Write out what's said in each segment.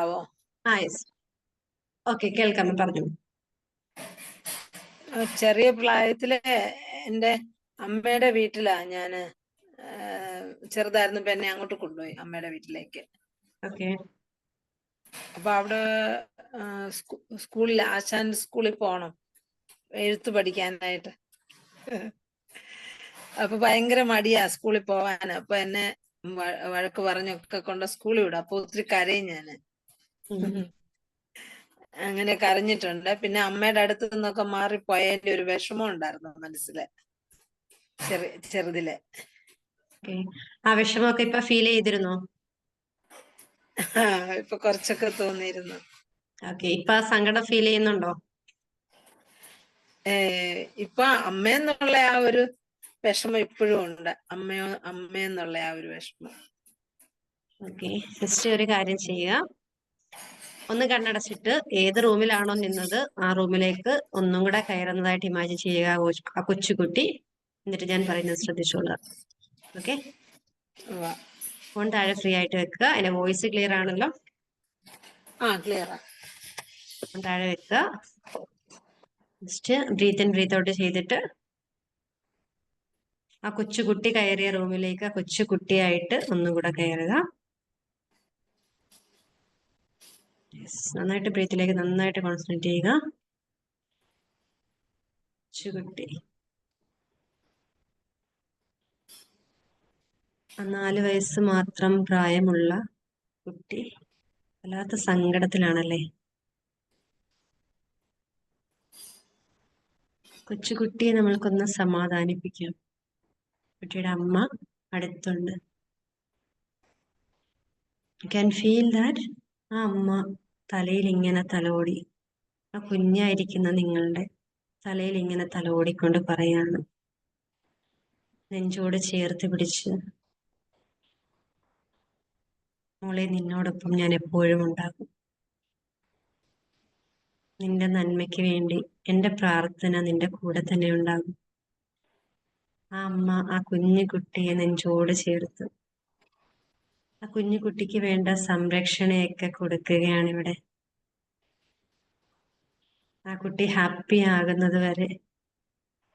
ആവോ? Yes. Okay, കേൾക്കാം, പറഞ്ഞു. ചെറിയ പ്രായത്തില് എൻ്റെ അമ്മയുടെ വീട്ടിലാ ഞാന്. ചെറുതായിരുന്നപ്പോ എന്നെ അങ്ങോട്ട് കൊണ്ടുപോയി അമ്മയുടെ വീട്ടിലേക്ക്. ഓക്കെ. അപ്പൊ അവിടെ സ്കൂളിൽ ആശാൻ സ്കൂളിൽ പോണം എഴുത്ത് പഠിക്കാനായിട്ട്. അപ്പൊ ഭയങ്കര മടിയാ സ്കൂളിൽ പോവാൻ. അപ്പൊ എന്നെ വഴക്ക് പറഞ്ഞൊക്കെ കൊണ്ട് സ്കൂളിൽ വിടും. അപ്പൊ ഒത്തിരി കരയും ഞാന്. അങ്ങനെ കരഞ്ഞിട്ടുണ്ട്. പിന്നെ അമ്മയുടെ അടുത്ത് നിന്നൊക്കെ മാറിപ്പോയതിന്റെ ഒരു വിഷമം ഉണ്ടായിരുന്നു മനസ്സില് ചെറുതില്. ആ വിഷമമൊക്കെ ഇപ്പൊ ഫീൽ ചെയ്തിരുന്നോ? ഇപ്പൊ കുറച്ചൊക്കെ തോന്നിയിരുന്നു. ഓക്കെ, ഇപ്പൊ ആ സങ്കടം ഫീൽ ചെയ്യുന്നുണ്ടോ? ഇപ്പൊ അമ്മയെന്നുള്ള ആ ഒരു വിഷമം ഇപ്പോഴും ഉണ്ട്. അമ്മയെന്നുള്ള ആ ഒരു വിഷമം. ഓക്കെ, ജസ്റ്റ് ഒരു കാര്യം ചെയ്യുക. ഒന്ന് കണ്ണടച്ചിട്ട് ഏത് റൂമിലാണോ നിന്നത് ആ റൂമിലേക്ക് ഒന്നും കൂടെ കയറുന്നതായിട്ട് ഇമാജിൻ ചെയ്യുക ആ കൊച്ചുകുട്ടി. എന്നിട്ട് ഞാൻ പറയുന്നത് ശ്രദ്ധിച്ചോളുക. ഓക്കെ, ഫോൺ താഴെ ഫ്രീ ആയിട്ട് വെക്കുക. അതിന്റെ വോയിസ് ക്ലിയർ ആണല്ലോ? ക്ലിയറാ. ഫോൺ താഴെ വെക്കുക. Just breathe in breathe out ചെയ്തിട്ട് ആ കൊച്ചുകുട്ടി കയറിയ റൂമിലേക്ക് ആ കൊച്ചുകുട്ടിയായിട്ട് ഒന്നുകൂടെ കയറുക. നന്നായിട്ട് ബ്രീത്തിലേക്ക് നന്നായിട്ട് കോൺസെൻട്രേറ്റ് ചെയ്യുക. കൊച്ചുകുട്ടി, 4 വയസ്സ് മാത്രം പ്രായമുള്ള കുട്ടി വല്ലാത്ത സങ്കടത്തിലാണല്ലേ? കൊച്ചുകുട്ടിയെ നമ്മൾക്കൊന്ന് സമാധാനിപ്പിക്കാം. കുട്ടിയുടെ അമ്മ അടുത്തുണ്ട്. യു ക്യാൻ ഫീൽ ദാറ്റ് ആ അമ്മ തലയിൽ ഇങ്ങനെ തലോടി, ആ കുഞ്ഞായിരിക്കുന്ന നിങ്ങളുടെ തലയിൽ ഇങ്ങനെ തലോടിക്കൊണ്ട് പറയാണ്, നെഞ്ചോട് ചേർത്ത് പിടിച്ച്, മോളെ നിന്നോടൊപ്പം ഞാൻ എപ്പോഴും ഉണ്ടാകും. നിന്റെ നന്മയ്ക്ക് വേണ്ടി എന്റെ പ്രാർത്ഥന നിന്റെ കൂടെ തന്നെ ഉണ്ടാകും. ആ അമ്മ ആ കുഞ്ഞു കുട്ടിയെ നെഞ്ചോട് ചേർത്ത് ആ കുഞ്ഞു കുട്ടിക്ക് വേണ്ട സംരക്ഷണയൊക്കെ കൊടുക്കുകയാണ് ഇവിടെ. ആ കുട്ടി ഹാപ്പി ആകുന്നത് വരെ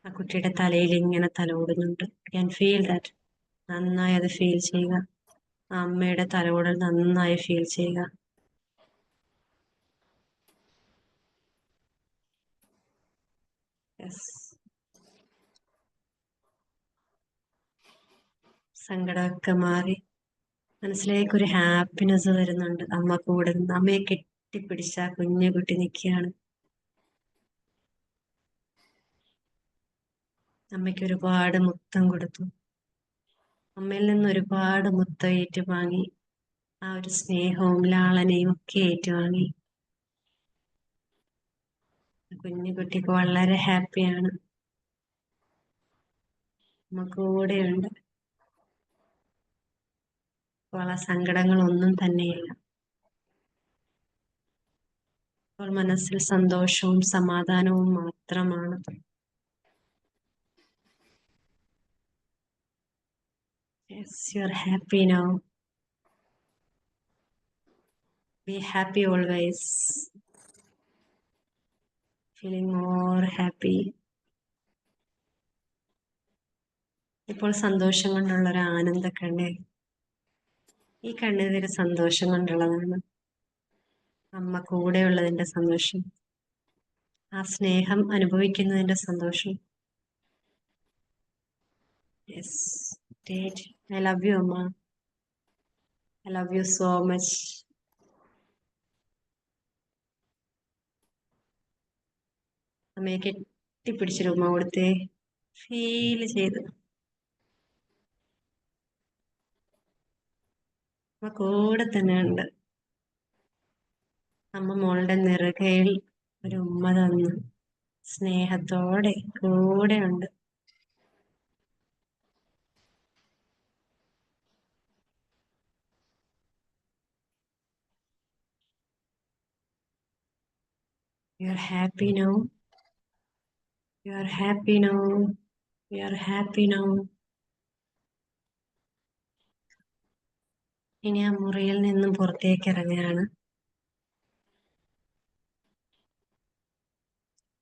ആ കുട്ടിയുടെ തലയിൽ ഇങ്ങനെ തലോടുന്നുണ്ട്. Can feel that. നന്നായി അത് ഫീൽ ചെയ്യുക. ആ അമ്മയുടെ തലോടൽ നന്നായി ഫീൽ ചെയ്യുക. സങ്കടമൊക്കെ മാറി മനസ്സിലേക്ക് ഒരു ഹാപ്പിനെസ് വരുന്നുണ്ട്. അമ്മ കൂടെ നിന്ന് അമ്മയെ കെട്ടിപ്പിടിച്ച ആ കുഞ്ഞു കുട്ടി നിൽക്കുകയാണ്. അമ്മയ്ക്ക് ഒരുപാട് മുത്തം കൊടുത്തു. അമ്മയിൽ നിന്ന് ഒരുപാട് മുത്തം ഏറ്റുവാങ്ങി. ആ ഒരു സ്നേഹവും ലാളനയും ഒക്കെ ഏറ്റുവാങ്ങി. കുഞ്ഞു കുട്ടിക്ക് വളരെ ഹാപ്പിയാണ്. അമ്മ കൂടെയുണ്ട്. അപ്പോൾ ആ സങ്കടങ്ങളൊന്നും തന്നെയില്ല. അപ്പോൾ മനസ്സിൽ സന്തോഷവും സമാധാനവും മാത്രമാണ്. Yes, you're happy now. Be happy always. Feeling more happy. ഇപ്പോൾ സന്തോഷം കൊണ്ടുള്ള ഒരു ആനന്ദ കണ്ണീർ. ഈ കണ്ണീര് സന്തോഷം കൊണ്ടുള്ളതാണ്. അമ്മ കൂടെയുള്ളതിന്റെ സന്തോഷം, ആ സ്നേഹം അനുഭവിക്കുന്നതിന്റെ സന്തോഷം. Yes, great. I love you, Amma. I love you so much. അമ്മയെ കെട്ടിപ്പിടിച്ചൊരു ഉമ്മ കൊടുത്തേ. ഫീൽ ചെയ്ത് അമ്മ കൂടെ തന്നെ ഉണ്ട്. അമ്മ മോളുടെ നെറുകയിൽ ഒരു ഉമ്മ തന്നു സ്നേഹത്തോടെ കൂടെ ഉണ്ട്. You are happy now. You are happy now. You are happy now. ഇനി ആ മുറിയിൽ നിന്നും പുറത്തേക്ക് ഇറങ്ങുകയാണ്.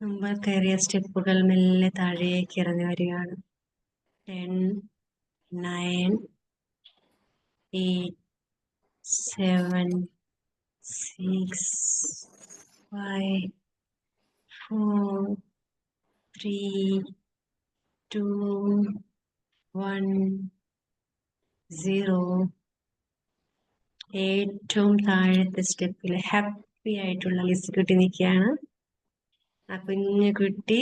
നമ്മൾ കയറിയ സ്റ്റെപ്പുകൾ മെല്ലെ താഴേക്ക് ഇറങ്ങി വരികയാണ്. 10, 9, 8, 7, 6, 5, 4, 3, 2, 1, 0. ഏറ്റവും താഴത്തെ സ്റ്റെപ്പിൽ ഹാപ്പി ആയിട്ടുള്ള ലിസ്റ്റുകുട്ടി നിൽക്കുകയാണ്. ആ കുഞ്ഞു കുട്ടി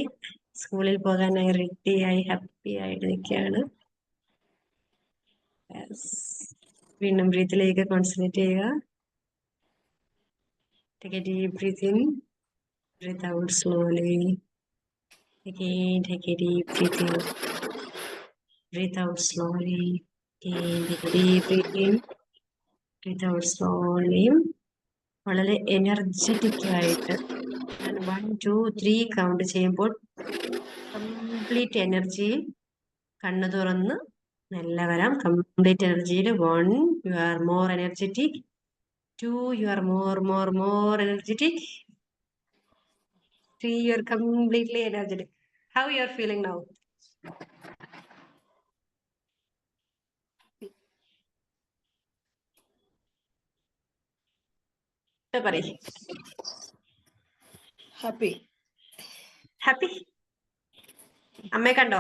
സ്കൂളിൽ പോകാനായി റെഡിയായി ഹാപ്പി ആയിട്ട് നിൽക്കുകയാണ്. വീണ്ടും ബ്രീത്തിലേക്ക് കോൺസെൻട്രേറ്റ് ചെയ്യുക. Take a deep breath in, breathe out slowly. Again, take a deep breath in, breathe out slowly. Again, take a deep breath in, breathe out slowly. വളരെ എനർജറ്റിക് ആയിട്ട് ഞാൻ 1, 2, 3 കൗണ്ട് ചെയ്യുമ്പോൾ കംപ്ലീറ്റ് എനർജിയിൽ കണ്ണു തുറന്ന് മെല്ലെ വരാം. കംപ്ലീറ്റ് എനർജിയിൽ 1, you are more energetic. 2, you are more energetic. 3, you are completely energetic. How you are feeling now? പറയ്. ഹാപ്പി. ഹാപ്പി? അമ്മയെ കണ്ടോ?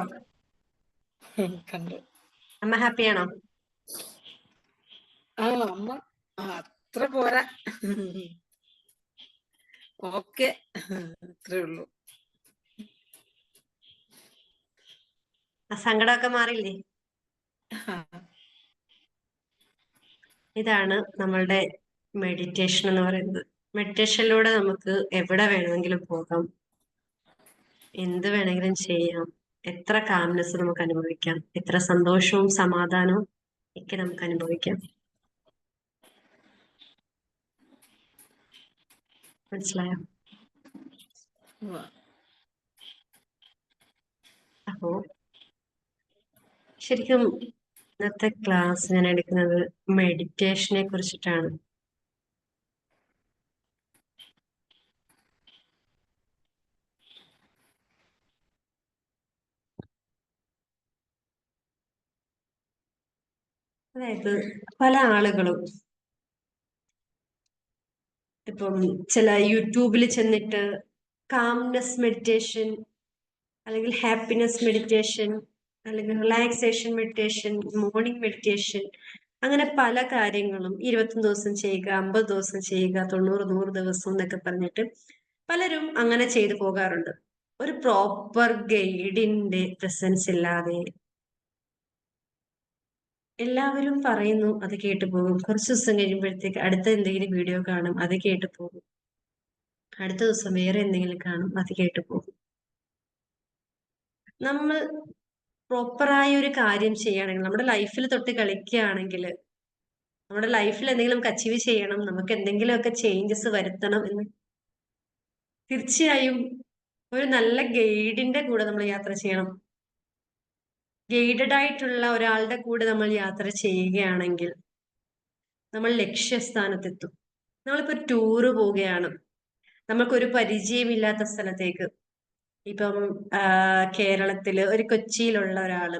കണ്ടു. അമ്മ ഹാപ്പിയാണോ? അമ്മ അത്ര പോരാ. ഓക്കെ, അത്രേ ഉള്ളൂ. ആ സങ്കടമൊക്കെ മാറിയില്ലേ? ഇതാണ് നമ്മളുടെ മെഡിറ്റേഷൻ എന്ന് പറയുന്നത്. മെഡിറ്റേഷനിലൂടെ നമുക്ക് എവിടെ വേണമെങ്കിലും പോകാം, എന്ത് വേണമെങ്കിലും ചെയ്യാം. എത്ര കാംനെസ് നമുക്ക് അനുഭവിക്കാം, എത്ര സന്തോഷവും സമാധാനവും ഒക്കെ നമുക്ക് അനുഭവിക്കാം. മനസ്സിലായോ? അപ്പോ ശരിക്കും ഇന്നത്തെ ക്ലാസ് ഞാൻ എടുക്കുന്നത് മെഡിറ്റേഷനെ കുറിച്ചിട്ടാണ്. അതായത് പല ആളുകളും ഇപ്പം ചില യൂട്യൂബിൽ ചെന്നിട്ട് കാംനെസ് മെഡിറ്റേഷൻ, അല്ലെങ്കിൽ ഹാപ്പിനെസ് മെഡിറ്റേഷൻ, അല്ലെങ്കിൽ റിലാക്സേഷൻ മെഡിറ്റേഷൻ, മോർണിംഗ് മെഡിറ്റേഷൻ, അങ്ങനെ പല കാര്യങ്ങളും 21 ദിവസം ചെയ്യുക, 50 ദിവസം ചെയ്യുക, 90, 100 ദിവസം എന്നൊക്കെ പറഞ്ഞിട്ട് പലരും അങ്ങനെ ചെയ്തു പോകാറുണ്ട്. ഒരു പ്രോപ്പർ ഗൈഡിന്റെ പ്രസൻസ് ഇല്ലാതെ എല്ലാവരും പറയുന്നു, അത് കേട്ടു പോകും. കുറച്ച് ദിവസം കഴിയുമ്പോഴത്തേക്ക് അടുത്ത എന്തെങ്കിലും വീഡിയോ കാണും, അത് കേട്ടു പോകും. അടുത്ത ദിവസം വേറെ എന്തെങ്കിലും കാണും, അത് കേട്ടു പോകും. നമ്മൾ പ്രോപ്പറായ ഒരു കാര്യം ചെയ്യുകയാണെങ്കിൽ, നമ്മുടെ ലൈഫിൽ തൊട്ട് കളിക്കുകയാണെങ്കിൽ, നമ്മുടെ ലൈഫിൽ എന്തെങ്കിലും നമുക്ക് അച്ചീവ് ചെയ്യണം, നമുക്ക് എന്തെങ്കിലുമൊക്കെ ചേഞ്ചസ് വരുത്തണം എന്ന് തീർച്ചയായും ഒരു നല്ല ഗൈഡിന്റെ കൂടെ നമ്മൾ യാത്ര ചെയ്യണം. ഗൈഡഡ് ആയിട്ടുള്ള ഒരാളുടെ കൂടെ നമ്മൾ യാത്ര ചെയ്യുകയാണെങ്കിൽ നമ്മൾ ലക്ഷ്യസ്ഥാനത്തെത്തും. നമ്മളിപ്പോ ടൂറ് പോവുകയാണ്, നമ്മൾക്കൊരു പരിചയമില്ലാത്ത സ്ഥലത്തേക്ക്. ഇപ്പം കേരളത്തില് ഒരു കൊച്ചിയിലുള്ള ഒരാള്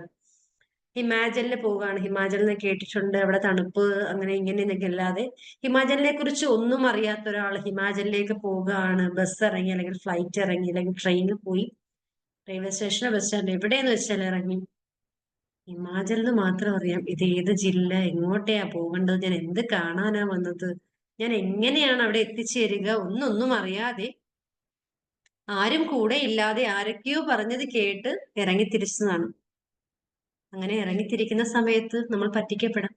ഹിമാചലിൽ പോവുകയാണ്. ഹിമാചലിനെ കേട്ടിട്ടുണ്ട്, അവിടെ തണുപ്പ് അങ്ങനെ ഇങ്ങനെ എന്നൊക്കെ അല്ലാതെ ഹിമാചലിനെ കുറിച്ച് ഒന്നും അറിയാത്ത ഒരാൾ ഹിമാചലിലേക്ക് പോവുകയാണ്. ബസ് ഇറങ്ങി, അല്ലെങ്കിൽ ഫ്ലൈറ്റ് ഇറങ്ങി, അല്ലെങ്കിൽ ട്രെയിനിൽ പോയി, റെയിൽവേ സ്റ്റേഷനോ ബസ് സ്റ്റാൻഡ് എവിടെയെന്ന് വെച്ചാൽ ഇറങ്ങി. ഹിമാചലിന് മാത്രം അറിയാം ഇത് ഏത് ജില്ല, എങ്ങോട്ടെയാ പോകേണ്ടത്, ഞാൻ എന്ത് കാണാനാ വന്നത്, ഞാൻ എങ്ങനെയാണ് അവിടെ എത്തിച്ചേരുക, ഒന്നും അറിയാതെ, ആരും കൂടെ ഇല്ലാതെ ആരൊക്കെയോ പറഞ്ഞത് കേട്ട് ഇറങ്ങിത്തിരിച്ചതാണ്. അങ്ങനെ ഇറങ്ങിത്തിരിക്കുന്ന സമയത്ത് നമ്മൾ പറ്റിക്കപ്പെടാം.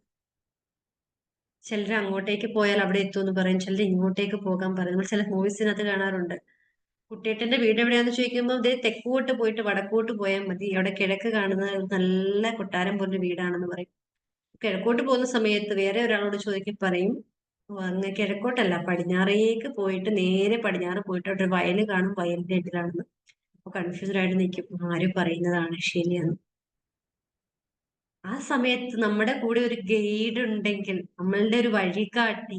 ചിലർ അങ്ങോട്ടേക്ക് പോയാൽ അവിടെ എത്തുമെന്ന് പറയും, ചിലർ ഇങ്ങോട്ടേക്ക് പോകാൻ പറയും. നമ്മൾ ചില മൂവീസിനകത്ത് കാണാറുണ്ട്, കുട്ടിയേട്ടന്റെ വീട് എവിടെയാന്ന് ചോദിക്കുമ്പോൾ ഇതേ തെക്കോട്ട് പോയിട്ട് വടക്കോട്ട് പോയാൽ മതി, അവിടെ കിഴക്ക് കാണുന്ന നല്ല കൊട്ടാരം പോലൊരു വീടാണെന്ന് പറയും. കിഴക്കോട്ട് പോകുന്ന സമയത്ത് വേറെ ഒരാളോട് ചോദിക്കും, പറയും അങ്ങ് കിഴക്കോട്ടല്ല, പടിഞ്ഞാറേക്ക് പോയിട്ട് നേരെ പടിഞ്ഞാറ് പോയിട്ട് അവിടെ ഒരു വയല് കാണും, വയലിന്റെ എതിരാണെന്ന്. അപ്പൊ കൺഫ്യൂസ്ഡ് ആയിട്ട് നിൽക്കും, ആരും പറയുന്നതാണ് ശരിയാണ്. ആ സമയത്ത് നമ്മുടെ കൂടെ ഒരു ഗൈഡ് ഉണ്ടെങ്കിൽ, നമ്മളുടെ ഒരു വഴികാട്ടി,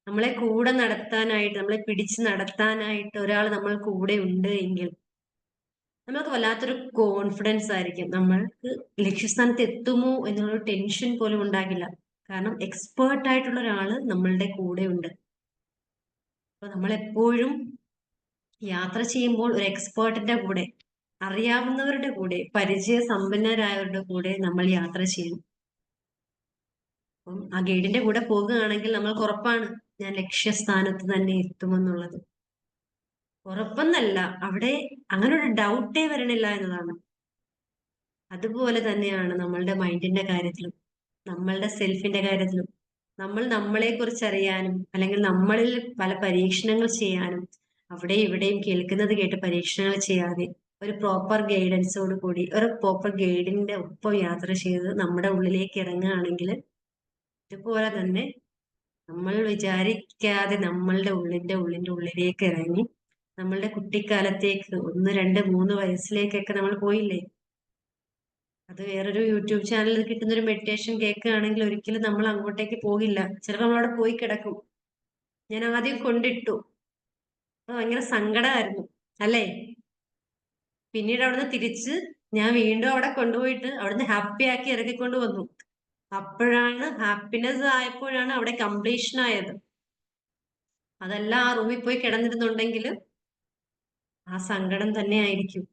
നമ്മളെ കൂടെ നടത്താനായിട്ട്, നമ്മളെ പിടിച്ചു നടത്താനായിട്ട് ഒരാൾ നമ്മൾ കൂടെ ഉണ്ട് എങ്കിൽ നമ്മൾക്ക് വല്ലാത്തൊരു കോൺഫിഡൻസ് ആയിരിക്കും. നമ്മൾക്ക് ലക്ഷ്യസ്ഥാനത്ത് എത്തുമോ എന്നുള്ളൊരു ടെൻഷൻ പോലും ഉണ്ടാകില്ല. കാരണം എക്സ്പേർട്ട് ആയിട്ടുള്ള ഒരാള് നമ്മളുടെ കൂടെ ഉണ്ട്. അപ്പൊ നമ്മൾ എപ്പോഴും യാത്ര ചെയ്യുമ്പോൾ ഒരു എക്സ്പേർട്ടിന്റെ കൂടെ, അറിയാവുന്നവരുടെ കൂടെ, പരിചയസമ്പന്നരായവരുടെ കൂടെ നമ്മൾ യാത്ര ചെയ്യും. അപ്പം ആ ഗൈഡിന്റെ കൂടെ പോകുകയാണെങ്കിൽ നമ്മൾക്ക് ഉറപ്പാണ് ഞാൻ ലക്ഷ്യസ്ഥാനത്ത് തന്നെ എത്തുമെന്നുള്ളത്. ഉറപ്പെന്നല്ല, അവിടെ അങ്ങനെ ഒരു ഡൗട്ടേ വരണില്ല എന്നതാണ്. അതുപോലെ തന്നെയാണ് നമ്മളുടെ മൈൻഡിന്റെ കാര്യത്തിലും, നമ്മളുടെ സെൽഫിന്റെ കാര്യത്തിലും. നമ്മൾ നമ്മളെ കുറിച്ച് അറിയാനും, അല്ലെങ്കിൽ നമ്മളിൽ പല പരീക്ഷണങ്ങൾ ചെയ്യാനും, അവിടെ ഇവിടെയും കേൾക്കുന്നത് കേട്ട് പരീക്ഷണങ്ങൾ ചെയ്യാതെ ഒരു പ്രോപ്പർ ഗൈഡൻസോട് കൂടി, ഒരു പ്രോപ്പർ ഗൈഡിന്റെ ഒപ്പം യാത്ര ചെയ്ത് നമ്മുടെ ഉള്ളിലേക്ക് ഇറങ്ങുകയാണെങ്കിൽ, ഇതുപോലെ തന്നെ നമ്മൾ വിചാരിക്കാതെ നമ്മളുടെ ഉള്ളിന്റെ ഉള്ളിലേക്ക് ഇറങ്ങി നമ്മളുടെ കുട്ടിക്കാലത്തേക്ക് 1, 2, 3 വയസ്സിലേക്കൊക്കെ നമ്മൾ പോയില്ലേ? അത് വേറൊരു യൂട്യൂബ് ചാനലിൽ കിട്ടുന്ന ഒരു മെഡിറ്റേഷൻ കേൾക്കുകയാണെങ്കിൽ ഒരിക്കലും നമ്മൾ അങ്ങോട്ടേക്ക് പോകില്ല. ചിലപ്പോൾ നമ്മളവിടെ പോയി കിടക്കും. ഞാൻ ആദ്യം കൊണ്ടിട്ടു, അത് ഭയങ്കര സങ്കടമായിരുന്നു അല്ലേ? പിന്നീട് അവിടുന്ന് തിരിച്ച് ഞാൻ വീണ്ടും അവിടെ കൊണ്ടുപോയിട്ട് അവിടുന്ന് ഹാപ്പി ആക്കി ഇറക്കിക്കൊണ്ട് വന്നു. അപ്പോഴാണ് ഹാപ്പിനെസ് ആയപ്പോഴാണ് അവിടെ കംപ്ലീഷൻ ആയത്. അതല്ല ആ റൂമിൽ പോയി കിടന്നിരുന്നുണ്ടെങ്കിൽ ആ സങ്കടം തന്നെ ആയിരിക്കും.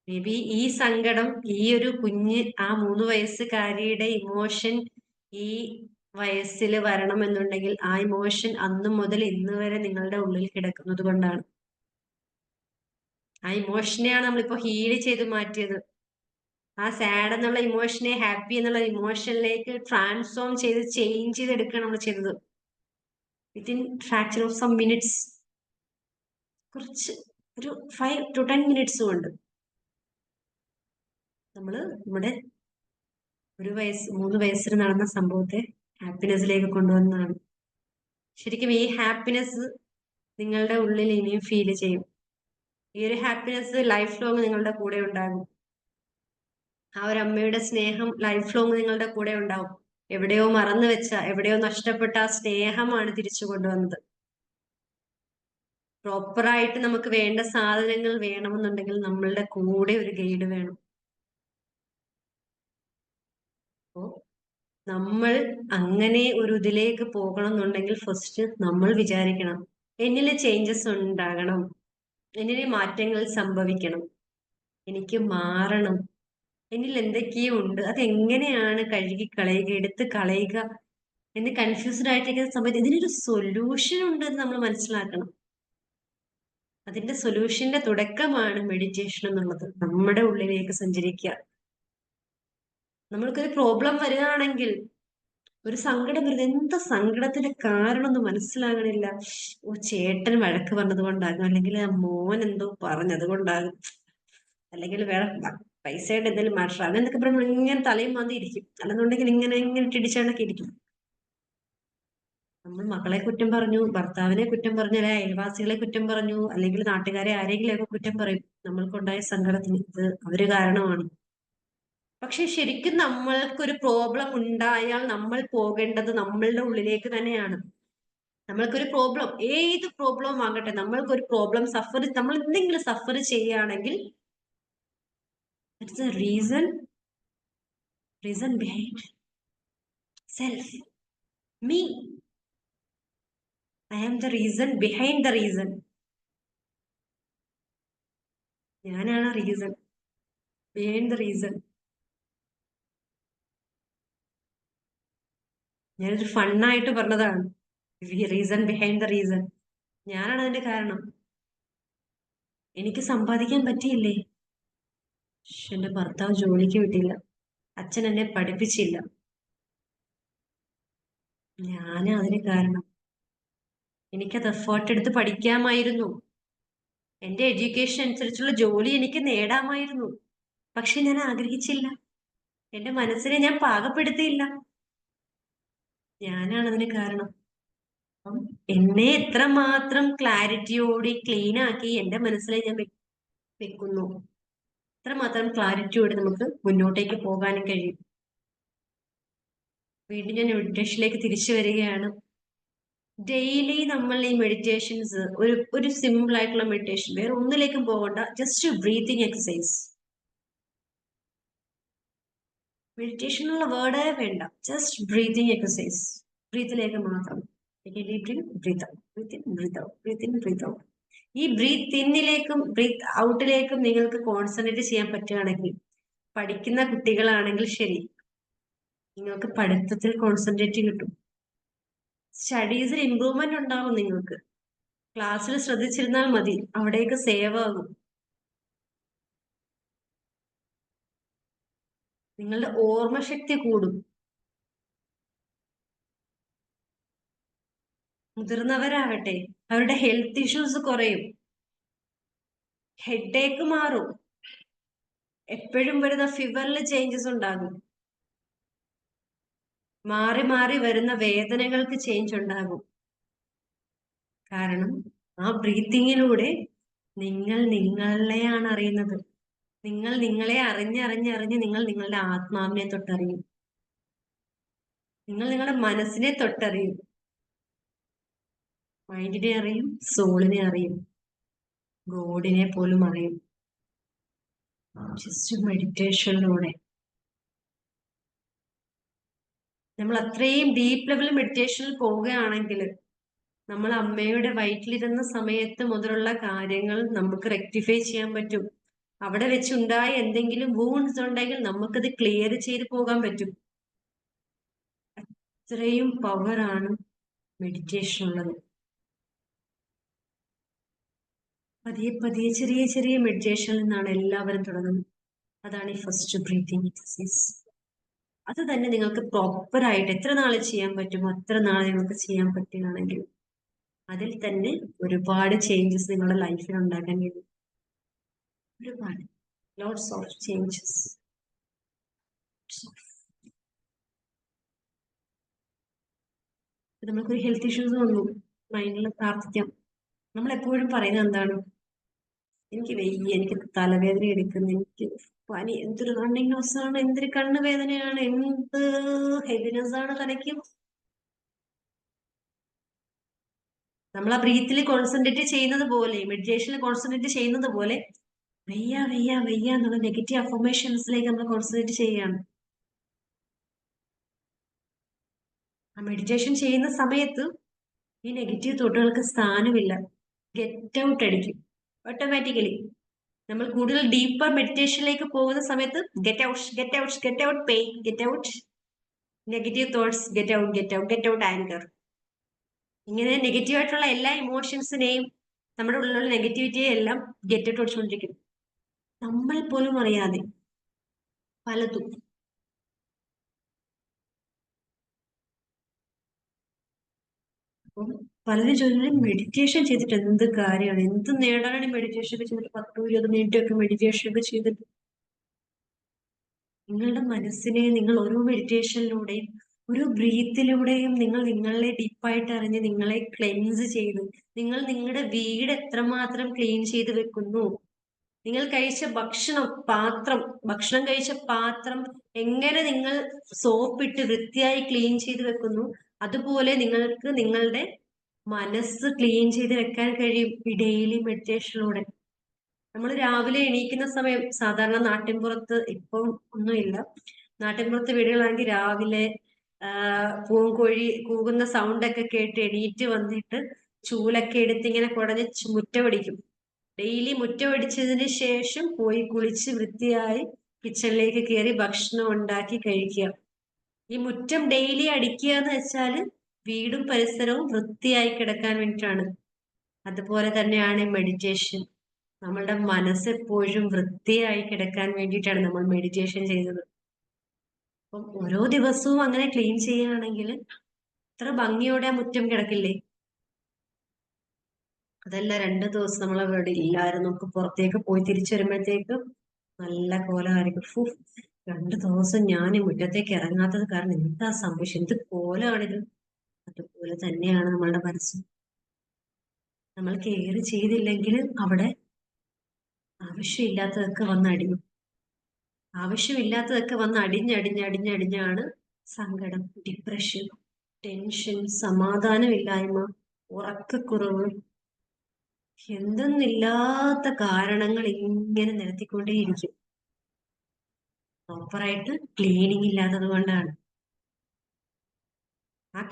മേ ബി ഈ സങ്കടം, ഈ ഒരു കുഞ്ഞ്, ആ 3 വയസ്സുകാരിയുടെ ഇമോഷൻ ഈ വയസ്സിൽ വരണമെന്നുണ്ടെങ്കിൽ ആ ഇമോഷൻ അന്ന് മുതൽ ഇന്ന് വരെ നിങ്ങളുടെ ഉള്ളിൽ കിടക്കുന്നത് കൊണ്ടാണ്. ആ ഇമോഷനെയാണ് നമ്മളിപ്പോ ഹീല് ചെയ്ത് മാറ്റിയത്. ആ സാഡ് എന്നുള്ള ഇമോഷനെ ഹാപ്പി എന്നുള്ള ഇമോഷനിലേക്ക് ട്രാൻസ്ഫോം ചെയ്ത് ചേഞ്ച് ചെയ്തെടുക്കുകയാണ് നമ്മൾ ചെയ്തത്. Within fraction of some minutes, കുറച്ച് ഒരു 5 to 10 മിനിറ്റ്സ് കൊണ്ട് നമ്മള് നമ്മുടെ 3 വയസ്സിൽ നടന്ന സംഭവത്തെ ഹാപ്പിനെസ്സിലേക്ക് കൊണ്ടുവന്നതാണ്. ശരിക്കും ഈ ഹാപ്പിനെസ് നിങ്ങളുടെ ഉള്ളിൽ ഇനിയും ഫീൽ ചെയ്യും. ഈ ഒരു ഹാപ്പിനെസ് ലൈഫ് ലോങ് നിങ്ങളുടെ കൂടെ ഉണ്ടാകും. ആ ഒരു അമ്മയുടെ സ്നേഹം ലൈഫ് ലോങ് നിങ്ങളുടെ കൂടെ ഉണ്ടാവും. എവിടെയോ മറന്നു വെച്ച, എവിടെയോ നഷ്ടപ്പെട്ട ആ സ്നേഹമാണ് തിരിച്ചു കൊണ്ടുവന്നത്. പ്രോപ്പറായിട്ട് നമുക്ക് വേണ്ട സാധനങ്ങൾ വേണമെന്നുണ്ടെങ്കിൽ നമ്മളുടെ കൂടെ ഒരു ഗൈഡ് വേണം. അപ്പോ നമ്മൾ അങ്ങനെ ഒരു ഇതിലേക്ക് പോകണം എന്നുണ്ടെങ്കിൽ ഫസ്റ്റ് നമ്മൾ വിചാരിക്കണം, എന്നിൽ ചേഞ്ചസ് ഉണ്ടാകണം, എന്നിൽ മാറ്റങ്ങൾ സംഭവിക്കണം, എനിക്ക് മാറണം, എന്നിൽ എന്തൊക്കെയോ ഉണ്ട്, അതെങ്ങനെയാണ് കഴുകി കളയുക, എടുത്ത് കളയുക എന്ന് കൺഫ്യൂസ്ഡ് ആയിട്ടിരിക്കുന്ന സമയത്ത് ഇതിനൊരു സൊല്യൂഷൻ ഉണ്ട് എന്ന് നമ്മൾ മനസ്സിലാക്കണം. അതിന്റെ സൊല്യൂഷന്റെ തുടക്കമാണ് മെഡിറ്റേഷൻ എന്നുള്ളത്. നമ്മുടെ ഉള്ളിലേക്ക് സഞ്ചരിക്കുക. നമ്മൾക്കൊരു പ്രോബ്ലം വരികയാണെങ്കിൽ, ഒരു സങ്കടം വരുന്നത്, എന്താ സങ്കടത്തിന്റെ കാരണം ഒന്നും മനസ്സിലാകണില്ല. ഓ, ചേട്ടൻ വഴക്ക് പറഞ്ഞത് കൊണ്ടാകും, അല്ലെങ്കിൽ ആ മോൻ എന്തോ പറഞ്ഞത് കൊണ്ടാകും, അല്ലെങ്കിൽ വേറെ പൈസയുടെ എന്തെങ്കിലും മാറ്റർ, അങ്ങനെയൊക്കെ പറയുമ്പോൾ ഇങ്ങനെ തലയും മാന്തി ഇരിക്കും. അല്ലെന്നുണ്ടെങ്കിൽ ഇങ്ങനെ ഇങ്ങനെ ഇടിച്ചാണൊക്കെ ഇരിക്കും. നമ്മൾ മക്കളെ കുറ്റം പറഞ്ഞു, ഭർത്താവിനെ കുറ്റം പറഞ്ഞു, അല്ലെങ്കിൽ അയൽവാസികളെ കുറ്റം പറഞ്ഞു, അല്ലെങ്കിൽ നാട്ടുകാരെ ആരെങ്കിലും ഒക്കെ കുറ്റം പറയും. നമ്മൾക്കുണ്ടായ സങ്കടത്തിന് ഇത് അവര് കാരണമാണ്. പക്ഷെ ശരിക്കും നമ്മൾക്കൊരു പ്രോബ്ലം ഉണ്ടായാൽ നമ്മൾ പോകേണ്ടത് നമ്മളുടെ ഉള്ളിലേക്ക് തന്നെയാണ്. നമ്മൾക്കൊരു പ്രോബ്ലം, ഏത് പ്രോബ്ലം ആകട്ടെ, നമ്മൾക്കൊരു പ്രോബ്ലം നമ്മൾ എന്തെങ്കിലും സഫർ ചെയ്യുകയാണെങ്കിൽ it's a reason behind self, me. I am the reason behind the reason. ഞാനാണ് റീസൺ ബിഹൈൻഡ് ദ റീസൺ. ഞാനൊരു ഫണ്ണായിട്ട് പറഞ്ഞതാണ്, റീസൺ ബിഹൈൻഡ് ദ റീസൺ. ഞാനാണ് അതിന്റെ കാരണം. എനിക്ക് സമ്പാദിക്കാൻ പറ്റിയില്ലേ? എന്റെ ഭർത്താവ് ജോലിക്ക് വിട്ടില്ല, അച്ഛൻ എന്നെ പഠിപ്പിച്ചില്ല, ഞാനാ അതിന് കാരണം. എനിക്കത് എഫേർട്ട് എടുത്ത് പഠിക്കാമായിരുന്നു, എന്റെ എഡ്യൂക്കേഷൻ അനുസരിച്ചുള്ള ജോലി എനിക്ക് നേടാമായിരുന്നു. പക്ഷെ ഞാൻ ആഗ്രഹിച്ചില്ല, എന്റെ മനസ്സിനെ ഞാൻ പാകപ്പെടുത്തിയില്ല. ഞാനാണ് അതിന് കാരണം. അപ്പം എന്നെ എത്രമാത്രം ക്ലാരിറ്റിയോടെ ക്ലീൻ ആക്കി എന്റെ മനസ്സിനെ ഞാൻ വെക്കുന്നു, എത്രമാത്രം ക്ലാരിറ്റിയോടെ നമുക്ക് മുന്നോട്ടേക്ക് പോകാനും കഴിയും. വീണ്ടും ഞാൻ മെഡിറ്റേഷനിലേക്ക് തിരിച്ചു വരികയാണ്. ഡെയിലി നമ്മൾ ഈ മെഡിറ്റേഷൻസ് ഒരു സിമ്പിൾ ആയിട്ടുള്ള മെഡിറ്റേഷൻ, വേറെ ഒന്നിലേക്കും പോകണ്ട, ജസ്റ്റ് ബ്രീത്തിങ് എക്സസൈസ്. മെഡിറ്റേഷൻ എന്നുള്ള വേർഡേ വേണ്ട, ജസ്റ്റ് ബ്രീത്തിങ് എക്സസൈസ്. ബ്രീത്തിലേക്ക് മാത്രം. ഈ ബ്രീത്ത് ഇന്നിലേക്കും ബ്രീത്ത് ഔട്ടിലേക്കും നിങ്ങൾക്ക് കോൺസെൻട്രേറ്റ് ചെയ്യാൻ പറ്റുകയാണെങ്കിൽ, പഠിക്കുന്ന കുട്ടികളാണെങ്കിൽ ശരി, നിങ്ങൾക്ക് പഠിത്തത്തിൽ കോൺസെൻട്രേറ്റ് കിട്ടും. സ്റ്റഡീസിൽ ഇമ്പ്രൂവ്മെന്റ് ഉണ്ടാവും. നിങ്ങൾക്ക് ക്ലാസ്സിൽ ശ്രദ്ധിച്ചിരുന്നാൽ മതി, അവിടേക്ക് സേവ് ആകും. നിങ്ങളുടെ ഓർമ്മശക്തി കൂടും. മുതിർന്നവരാകട്ടെ, അവരുടെ ഹെൽത്ത് ഇഷ്യൂസ് കുറയും, ഹെഡേക്ക് മാറും, എപ്പോഴും വരുന്ന ഫീവറിൽ ചേഞ്ചസ് ഉണ്ടാകും, മാറി മാറി വരുന്ന വേദനകൾക്ക് ചേഞ്ച് ഉണ്ടാകും. കാരണം ആ ബ്രീത്തിങ്ങിലൂടെ നിങ്ങൾ നിങ്ങളെയാണ് അറിയുന്നത്. നിങ്ങൾ നിങ്ങളെ അറിഞ്ഞ് നിങ്ങൾ നിങ്ങളുടെ ആത്മാവിനെ തൊട്ടറിയും. നിങ്ങൾ നിങ്ങളുടെ മനസ്സിനെ തൊട്ടറിയും. മൈൻഡിനെ അറിയും, സോളിനെ അറിയും, ഗോഡിനെ പോലും അറിയും. ജസ്റ്റ് മെഡിറ്റേഷനിലൂടെ നമ്മൾ അത്രയും ഡീപ്പ് ലെവൽ മെഡിറ്റേഷനിൽ പോവുകയാണെങ്കിൽ, നമ്മൾ അമ്മയുടെ വയറ്റിലിരുന്ന സമയത്ത് മുതലുള്ള കാര്യങ്ങൾ നമുക്ക് റെക്ടിഫൈ ചെയ്യാൻ പറ്റും. അവിടെ വെച്ചുണ്ടായ എന്തെങ്കിലും വൂൺസ് ഉണ്ടെങ്കിൽ നമുക്കത് ക്ലിയർ ചെയ്ത് പോകാൻ പറ്റും. അത്രയും പവറാണ് മെഡിറ്റേഷൻ ഉള്ളത്. പതിയെ പതിയെ ചെറിയ ചെറിയ മെഡിറ്റേഷനിൽ നിന്നാണ് എല്ലാവരും തുടങ്ങുന്നത്. അതാണ് ഈ ഫസ്റ്റ് ബ്രീത്തിങ് എക്സസൈസ്. അത് തന്നെ നിങ്ങൾക്ക് പ്രോപ്പറായിട്ട് എത്ര നാൾ ചെയ്യാൻ പറ്റുമോ അത്ര നാൾ നിങ്ങൾക്ക് ചെയ്യാൻ പറ്റുകയാണെങ്കിൽ അതിൽ തന്നെ ഒരുപാട് ചേഞ്ചസ് നിങ്ങളുടെ ലൈഫിൽ ഉണ്ടാക്കാൻ കഴിയും. ഒരുപാട് ലോട്ട്സ് ഓഫ് ചേഞ്ചസ്. നമുക്കൊരു ഹെൽത്ത് ഇഷ്യൂസ് വന്നു, മൈൻഡിൽ പ്രാർത്ഥിക്കാം. നമ്മൾ എപ്പോഴും പറയുന്നത് എന്താണ്? എനിക്ക് വയ്യ, എനിക്ക് തലവേദന എടുക്കുന്നു, എനിക്ക് പനി, എന്തൊരു റണ്ണിങ് നോസാണ്, എന്തൊരു കണ്ണുവേദനയാണ്, എന്ത് ഹെവിനെസ് ആണ് തലയ്ക്ക്. നമ്മൾ ആ ബ്രീത്തിൽ കോൺസെൻട്രേറ്റ് ചെയ്യുന്നത് പോലെ, മെഡിറ്റേഷനിൽ കോൺസെൻട്രേറ്റ് ചെയ്യുന്നത് പോലെ വയ്യ വയ്യ വയ്യ എന്നുള്ള നെഗറ്റീവ് അഫർമേഷൻസിലേക്ക് നമ്മൾ കോൺസെൻട്രേറ്റ് ചെയ്യുകയാണ്. ആ മെഡിറ്റേഷൻ ചെയ്യുന്ന സമയത്ത് ഈ നെഗറ്റീവ് തോട്ടുകൾക്ക് സ്ഥാനമില്ല, ഗെറ്റ് ഔട്ട് അടിക്കും ഓട്ടോമാറ്റിക്കലി. നമ്മൾ കൂടുതൽ ഡീപ്പർ മെഡിറ്റേഷനിലേക്ക് പോകുന്ന സമയത്ത് get out, get out, get out pain, get out negative thoughts, get out, get out, get out anchor. ഇങ്ങനെ നെഗറ്റീവ് ആയിട്ടുള്ള എല്ലാ ഇമോഷൻസിനെയും, നമ്മുടെ ഉള്ളിലുള്ള നെഗറ്റിവിറ്റിയെ എല്ലാം ഗെറ്റ് ഔട്ട് അടിച്ചുകൊണ്ടിരിക്കും, നമ്മൾ പോലും അറിയാതെ പലതും. അപ്പം പലരും ചോദിക്കുന്നത് മെഡിറ്റേഷൻ ചെയ്തിട്ട് എന്ത് കാര്യമാണ്, എന്ത് നേടാനാണ് മെഡിറ്റേഷൻ ഒക്കെ ചെയ്തിട്ട് 10-20 മിനിറ്റ് ഒക്കെ മെഡിറ്റേഷൻ ഒക്കെ ചെയ്തിട്ട്? നിങ്ങളുടെ മനസ്സിനെ നിങ്ങൾ ഓരോ മെഡിറ്റേഷനിലൂടെയും ഒരു ബ്രീത്തിലൂടെയും നിങ്ങൾ നിങ്ങളെ ഡീപ്പായിട്ട് അറിഞ്ഞ് നിങ്ങളെ ക്ലെൻസ് ചെയ്ത്, നിങ്ങൾ നിങ്ങളുടെ വീട് എത്രമാത്രം ക്ലീൻ ചെയ്ത് വെക്കുന്നു, നിങ്ങൾ കഴിച്ച ഭക്ഷണം കഴിച്ച പാത്രം എങ്ങനെ നിങ്ങൾ സോപ്പിട്ട് വൃത്തിയായി ക്ലീൻ ചെയ്ത് വെക്കുന്നു, അതുപോലെ നിങ്ങൾക്ക് നിങ്ങളുടെ മനസ്സ് ക്ലീൻ ചെയ്ത് വെക്കാൻ കഴിയും ഈ ഡെയിലി മെഡിറ്റേഷനിലൂടെ. നമ്മൾ രാവിലെ എണീക്കുന്ന സമയം, സാധാരണ നാട്ടിൻപുറത്ത്, ഇപ്പം ഒന്നുമില്ല, നാട്ടിൻപുറത്ത് വീടുകളാണെങ്കിൽ രാവിലെ പൂങ്കോഴി കൂകുന്ന സൗണ്ട് ഒക്കെ കേട്ട് എണീറ്റ് വന്നിട്ട് ചൂലൊക്കെ എടുത്ത് ഇങ്ങനെ കുടഞ്ഞ് മുറ്റമടിക്കും. ഡെയിലി മുറ്റമടിച്ചതിന് ശേഷം പോയി കുളിച്ച് വൃത്തിയായി കിച്ചണിലേക്ക് കയറി ഭക്ഷണം ഉണ്ടാക്കി കഴിക്കുക. ഈ മുറ്റം ഡെയിലി അടിക്കുക എന്ന് വെച്ചാൽ വീടും പരിസരവും വൃത്തിയായി കിടക്കാൻ വേണ്ടിയിട്ടാണ്. അതുപോലെ തന്നെയാണ് മെഡിറ്റേഷൻ. നമ്മളുടെ മനസ്സെപ്പോഴും വൃത്തിയായി കിടക്കാൻ വേണ്ടിയിട്ടാണ് നമ്മൾ മെഡിറ്റേഷൻ ചെയ്യുന്നത്. അപ്പം ഓരോ ദിവസവും അങ്ങനെ ക്ലീൻ ചെയ്യുകയാണെങ്കിൽ എത്ര ഭംഗിയോടെ ആ മുറ്റം കിടക്കില്ലേ? അതല്ല 2 ദിവസം നമ്മൾ അവിടെ ഇല്ലായിരുന്നു, നമുക്ക് പുറത്തേക്ക് പോയി തിരിച്ചു വരുമ്പോഴത്തേക്ക് നല്ല കോലമായിരിക്കും. 2 ദിവസം ഞാൻ ഈ മുറ്റത്തേക്ക് ഇറങ്ങാത്തത് കാരണം എന്താ സംഭവിച്ചത്, എന്ത് കോലമാണിത്? അതുപോലെ തന്നെയാണ് നമ്മളുടെ മനസ്സും. നമ്മൾ കെയർ ചെയ്തില്ലെങ്കിൽ അവിടെ ആവശ്യമില്ലാത്തതൊക്കെ വന്ന് അടിയും. ആവശ്യമില്ലാത്തതൊക്കെ വന്ന് അടിഞ്ഞാണ് സങ്കടം, ഡിപ്രഷൻ, ടെൻഷൻ, സമാധാനമില്ലായ്മ, ഉറക്കക്കുറവ്, എന്തെന്നില്ലാത്ത കാരണങ്ങൾ ഇങ്ങനെ നിരത്തിക്കൊണ്ടേയിരിക്കും. പ്രോപ്പറായിട്ട് ക്ലീനിങ് ഇല്ലാത്തത് കൊണ്ടാണ്. ആ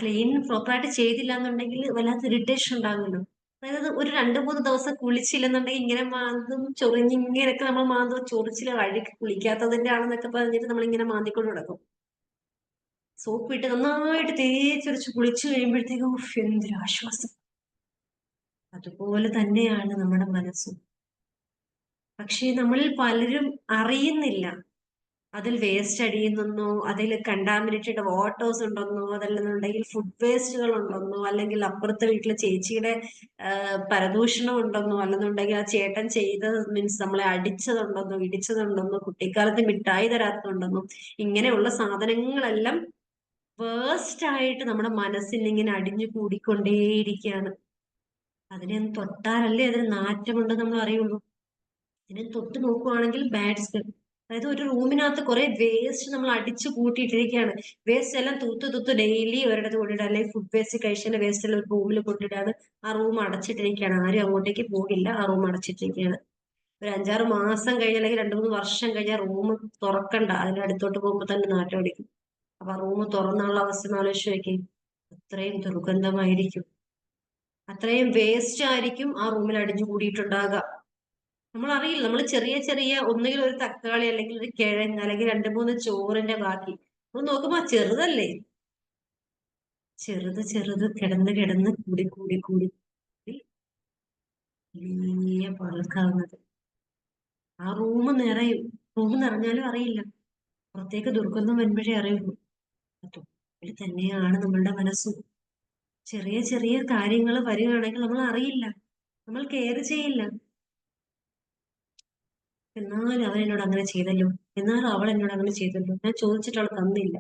പ്രോപ്പറായിട്ട് ചെയ്തില്ല എന്നുണ്ടെങ്കിൽ വല്ലാത്ത ഇറിറ്റേഷൻ ഉണ്ടാകുമല്ലോ. അതായത് ഒരു 2-3 ദിവസം കുളിച്ചില്ലെന്നുണ്ടെങ്കിൽ ഇങ്ങനെ മാന്തും ചൊറിഞ്ഞിങ്ങനെയൊക്കെ നമ്മൾ മാന്തും, ചൊറിച്ചില് വഴിക്ക് കുളിക്കാത്തതിന്റെ ആണെന്നൊക്കെ പറഞ്ഞിട്ട് നമ്മളിങ്ങനെ മാന്തിക്കൊണ്ട് കിടക്കും. സോപ്പ് ഇട്ട് നന്നായിട്ട് തേച്ചൊരച്ച് കുളിച്ചു കഴിയുമ്പോഴത്തേക്കും എന്തൊരു ആശ്വാസം. അതുപോലെ തന്നെയാണ് നമ്മുടെ മനസ്സും. പക്ഷേ നമ്മളിൽ പലരും അറിയുന്നില്ല അതിൽ വേസ്റ്റ് അടിയുന്നെന്നോ, അതിൽ കണ്ടാമിനേറ്റഡ് വാട്ടേഴ്സ് ഉണ്ടെന്നോ, അതല്ലെന്നുണ്ടെങ്കിൽ ഫുഡ് വേസ്റ്റുകൾ ഉണ്ടെന്നോ, അല്ലെങ്കിൽ അപ്പുറത്തെ വീട്ടിലെ ചേച്ചിയുടെ പരദൂഷണം ഉണ്ടെന്നോ, അല്ലെന്നുണ്ടെങ്കിൽ ആ ചേട്ടൻ ചെയ്തത് മീൻസ് നമ്മളെ അടിച്ചതുണ്ടെന്നോ, ഇടിച്ചതുണ്ടെന്നോ, കുട്ടിക്കാലത്ത് മിഠായി തരാത്തതുണ്ടെന്നോ, ഇങ്ങനെയുള്ള സാധനങ്ങളെല്ലാം വേസ്റ്റ് ആയിട്ട് നമ്മുടെ മനസ്സിൽ ഇങ്ങനെ അടിഞ്ഞു കൂടിക്കൊണ്ടേയിരിക്കുകയാണ്. അതിനെ ഒന്ന് തൊട്ടാലല്ലേ അതിന് നാറ്റമുണ്ടെന്ന് നമ്മൾ അറിയുള്ളൂ. ഇതിനെ തൊട്ട് നോക്കുവാണെങ്കിൽ ബാഡ് സ്മെൽ. അതായത് ഒരു റൂമിനകത്ത് കുറെ വേസ്റ്റ് നമ്മൾ അടിച്ചു കൂട്ടിയിട്ടിരിക്കുകയാണ്. വേസ്റ്റ് എല്ലാം തൂത്ത് ഡെയിലി ഒരിടത്ത് കൊണ്ടിടുക, അല്ലെങ്കിൽ ഫുഡ് വേസ്റ്റ് കഴിച്ചതിന്റെ വേസ്റ്റ് എല്ലാം ഒരു റൂമിൽ കൊണ്ടിടാതെ ആ റൂം അടച്ചിട്ടിരിക്കുകയാണ്. ആരും അങ്ങോട്ടേക്ക് പോകില്ല, ആ റൂം അടച്ചിട്ടിരിക്കുകയാണ്. ഒരു 5-6 മാസം കഴിഞ്ഞ, അല്ലെങ്കിൽ 2-3 വർഷം കഴിഞ്ഞാൽ റൂം തുറക്കണ്ട, അതിന്റെ അടുത്തോട്ട് പോകുമ്പോൾ തന്നെ നാറ്റം അടിക്കും. അപ്പൊ ആ റൂം തുറന്നുള്ള അവസ്ഥ ആലോചിച്ച് നോക്കി. അത്രയും ദുർഗന്ധമായിരിക്കും, അത്രയും വേസ്റ്റ് ആയിരിക്കും ആ റൂമിൽ അടിഞ്ഞു കൂടിയിട്ടുണ്ടാകുക. നമ്മൾ അറിയില്ല. നമ്മൾ ചെറിയ ചെറിയ ഒന്നുകിൽ ഒരു തക്കാളി, അല്ലെങ്കിൽ ഒരു കിഴങ്ങ്, അല്ലെങ്കിൽ 2-3 ചോറിന്റെ ബാക്കി നമ്മൾ നോക്കുമ്പോ ചെറുതല്ലേ, ചെറുത് കിടന്ന് കിടന്ന് കൂടി കൂടി കൂടി വലിയ പഴക്കാവുന്നത്. ആ റൂം നിറയും. റൂം നിറഞ്ഞാലും അറിയില്ല, പുറത്തേക്ക് ദുർഗന്ധം വരുമ്പോഴേ അറിയുള്ളൂ. അതുപോലെ തന്നെയാണ് നമ്മളുടെ മനസ്സും. ചെറിയ ചെറിയ കാര്യങ്ങൾ വരികയാണെങ്കിൽ നമ്മൾ അറിയില്ല, നമ്മൾ കെയർ ചെയ്യില്ല. എന്നാലും അവൻ എന്നോട് അങ്ങനെ ചെയ്തല്ലോ, എന്നാലും അവൾ എന്നോട് അങ്ങനെ ചെയ്തല്ലോ, ഞാൻ ചോദിച്ചിട്ട് അവൾ തന്നില്ല,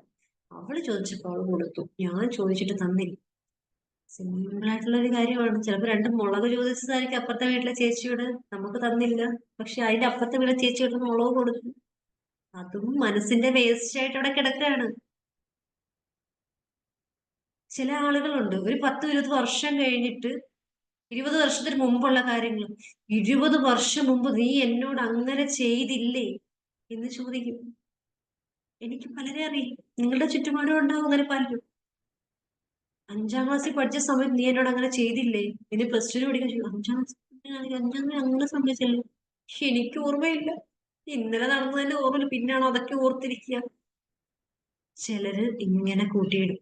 അവള് ചോദിച്ചപ്പോൾ അവൾ കൊടുത്തു, ഞാൻ ചോദിച്ചിട്ട് തന്നില്ല. സിമ്പിൾ ആയിട്ടുള്ള ഒരു കാര്യമാണ്. ചിലപ്പോൾ 2 മുളക് ചോദിച്ചതായിരിക്കും അപ്പുറത്തെ വീട്ടിലെ ചേച്ചിയോട്, നമുക്ക് തന്നില്ല. പക്ഷെ അതിന്റെ അപ്പുറത്തെ വീട്ടിലെ ചേച്ചിയോട് മുളക് കൊടുത്തു. അതും മനസ്സിന്റെ വേസ്റ്റ് ആയിട്ട് അവിടെ കിടക്കുകയാണ്. ചില ആളുകളുണ്ട് ഒരു 10-20 വർഷം കഴിഞ്ഞിട്ട് 20 വർഷത്തിന് മുമ്പുള്ള കാര്യങ്ങൾ, 20 വർഷം മുമ്പ് നീ എന്നോട് അങ്ങനെ ചെയ്തില്ലേ എന്ന് ചോദിക്കും. എനിക്ക് പലരെ അറിയാം, നിങ്ങളുടെ ചുറ്റുപാടും ഉണ്ടാവും അങ്ങനെ പലരും. 5-ാം ക്ലാസ്സിൽ പഠിച്ച സമയത്ത് നീ എന്നോട് അങ്ങനെ ചെയ്തില്ലേ, ഇനി +2 പഠിക്കാൻ 5-ാം ക്ലാസ്സിൽ അങ്ങനെ സംഭവിച്ചല്ലോ, പക്ഷെ എനിക്ക് ഓർമ്മയില്ല, ഇന്നലെ നടന്നതിന്റെ ഓർമ്മയില്ല, പിന്നാണോ അതൊക്കെ ഓർത്തിരിക്കുക. ചിലര് ഇങ്ങനെ കൂട്ടിയിടും.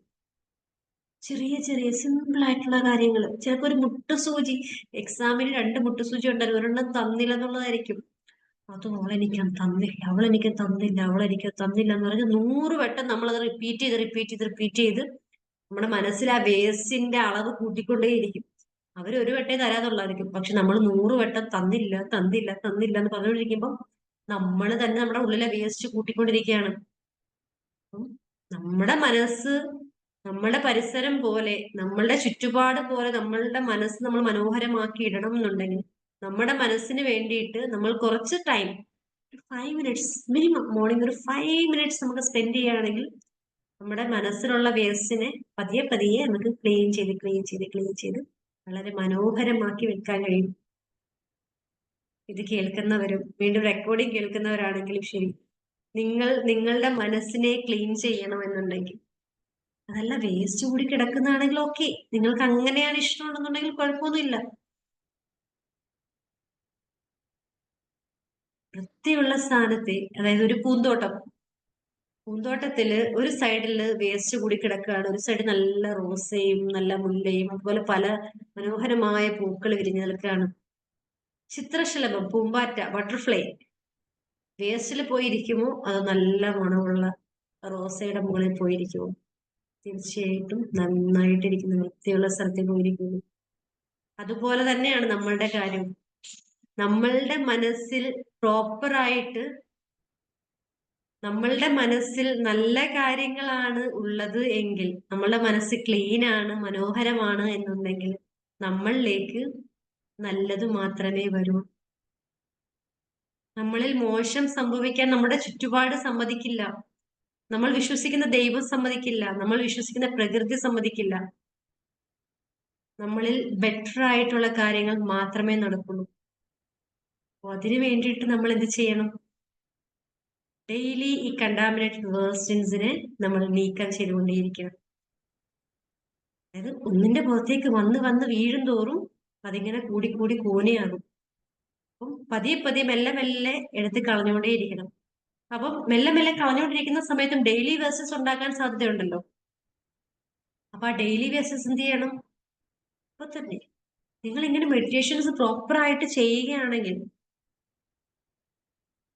ചെറിയ ചെറിയ സിമ്പിൾ ആയിട്ടുള്ള കാര്യങ്ങൾ. ചിലപ്പോ ഒരു മുട്ടുസൂചി, എക്സാമിന് 2 മുട്ടുസൂചി ഉണ്ടായിരുന്നു, ഒരെണ്ണം തന്നില്ല എന്നുള്ളതായിരിക്കും. അത് അവളെനിക്ക് തന്നില്ല, അവളെനിക്ക് തന്നില്ല, അവളെനിക്ക് തന്നില്ല എന്ന് പറഞ്ഞ് 100 വട്ടം നമ്മളത് റിപ്പീറ്റ് ചെയ്ത് നമ്മുടെ മനസ്സിൽ ആ വേസ്റ്റിന്റെ അളവ് കൂട്ടിക്കൊണ്ടേയിരിക്കും. അവരൊരു വട്ടേ തരാതുള്ളായിരിക്കും, പക്ഷെ നമ്മൾ 100 വട്ടം തന്നില്ല തന്നില്ല തന്നില്ല എന്ന് പറഞ്ഞുകൊണ്ടിരിക്കുമ്പോൾ നമ്മൾ തന്നെ നമ്മുടെ ഉള്ളിലെ വേസ്റ്റ് കൂട്ടിക്കൊണ്ടിരിക്കുകയാണ്. അപ്പം നമ്മുടെ മനസ്സ്, നമ്മുടെ പരിസരം പോലെ, നമ്മളുടെ ചുറ്റുപാട് പോലെ നമ്മളുടെ മനസ്സ് നമ്മൾ മനോഹരമാക്കി ഇടണം എന്നുണ്ടെങ്കിൽ നമ്മുടെ മനസ്സിന് വേണ്ടിയിട്ട് നമ്മൾ കുറച്ച് ടൈം, 5 മിനിറ്റ്സ് മിനിമം, മോർണിംഗ് ഒരു 5 മിനിറ്റ്സ് നമുക്ക് സ്പെൻഡ് ചെയ്യുകയാണെങ്കിൽ നമ്മുടെ മനസ്സിലുള്ള വേസ്റ്റിനെ പതിയെ പതിയെ നമുക്ക് ക്ലീൻ ചെയ്ത് വളരെ മനോഹരമാക്കി വെക്കാൻ കഴിയും. ഇത് കേൾക്കുന്നവരും വീണ്ടും റെക്കോർഡിംഗ് കേൾക്കുന്നവരാണെങ്കിലും ശരി, നിങ്ങൾ നിങ്ങളുടെ മനസ്സിനെ ക്ലീൻ ചെയ്യണമെന്നുണ്ടെങ്കിൽ, അതല്ല വേസ്റ്റ് കൂടി കിടക്കുന്നതാണെങ്കിൽ ഓക്കെ, നിങ്ങൾക്ക് അങ്ങനെയാണ് ഇഷ്ടമുണ്ടെന്നുണ്ടെങ്കിൽ കുഴപ്പമൊന്നുമില്ല. വൃത്തിയുള്ള സ്ഥാനത്തെ, അതായത് ഒരു പൂന്തോട്ടത്തില് ഒരു സൈഡില് വേസ്റ്റ് കൂടി കിടക്കുകയാണ്, ഒരു സൈഡ് നല്ല റോസയും നല്ല മുല്ലയും അതുപോലെ പല മനോഹരമായ പൂക്കൾ വിരിഞ്ഞു നിൽക്കുകയാണ്. ചിത്രശലഭം, പൂമ്പാറ്റ, ബട്ടർഫ്ലൈ വേസ്റ്റിൽ പോയിരിക്കുമോ അതോ നല്ല മണമുള്ള റോസയുടെ മുകളിൽ പോയിരിക്കുമോ? തീർച്ചയായിട്ടും നന്നായിട്ടിരിക്കുന്ന വൃത്തിയുള്ള സ്ഥലത്ത് പോയിരിക്കുന്നു. അതുപോലെ തന്നെയാണ് നമ്മളുടെ കാര്യം. നമ്മളുടെ മനസ്സിൽ പ്രോപ്പറായിട്ട്, നമ്മളുടെ മനസ്സിൽ നല്ല കാര്യങ്ങളാണ് ഉള്ളത് എങ്കിൽ, നമ്മളുടെ മനസ്സ് ക്ലീൻ ആണ്, മനോഹരമാണ് എന്നുണ്ടെങ്കിൽ നമ്മളിലേക്ക് നല്ലത് മാത്രമേ വരൂ. നമ്മളിൽ മോശം സംഭവിക്കാൻ നമ്മുടെ ചുറ്റുപാട് സമ്മതിക്കില്ല. നമ്മൾ വിശ്വസിക്കുന്ന ദൈവം സമ്മതിക്കില്ല, നമ്മൾ വിശ്വസിക്കുന്ന പ്രകൃതി സമ്മതിക്കില്ല. നമ്മളിൽ ബെറ്റർ ആയിട്ടുള്ള കാര്യങ്ങൾ മാത്രമേ നടക്കുള്ളൂ. അപ്പൊ അതിനു വേണ്ടിയിട്ട് നമ്മൾ എന്ത് ചെയ്യണം? ഡെയിലി ഈ കണ്ടാമിനേറ്റഡ് വേർസ്റ്റൻസിനെ നമ്മൾ നീക്കം ചെയ്തുകൊണ്ടേയിരിക്കണം. അതായത് ഒന്നിന്റെ പുറത്തേക്ക് വന്ന് വന്ന് വീഴും തോറും അതിങ്ങനെ കൂടിക്കൂടി കൂനയാകും. അപ്പം പതിയെ പതിയെ മെല്ലെ മെല്ലെ എടുത്ത് കളഞ്ഞുകൊണ്ടേയിരിക്കണം. അപ്പം മെല്ലെ മെല്ലെ കളഞ്ഞുകൊണ്ടിരിക്കുന്ന സമയത്തും ഡെയിലി വേഴ്സസ് ഉണ്ടാക്കാൻ സാധ്യതയുണ്ടല്ലോ. അപ്പൊ ആ ഡെയിലി വേഴ്സസ് എന്ത് ചെയ്യണം? അപ്പൊ തന്നെ നിങ്ങൾ ഇങ്ങനെ മെഡിറ്റേഷൻസ് പ്രോപ്പർ ആയിട്ട് ചെയ്യുകയാണെങ്കിൽ,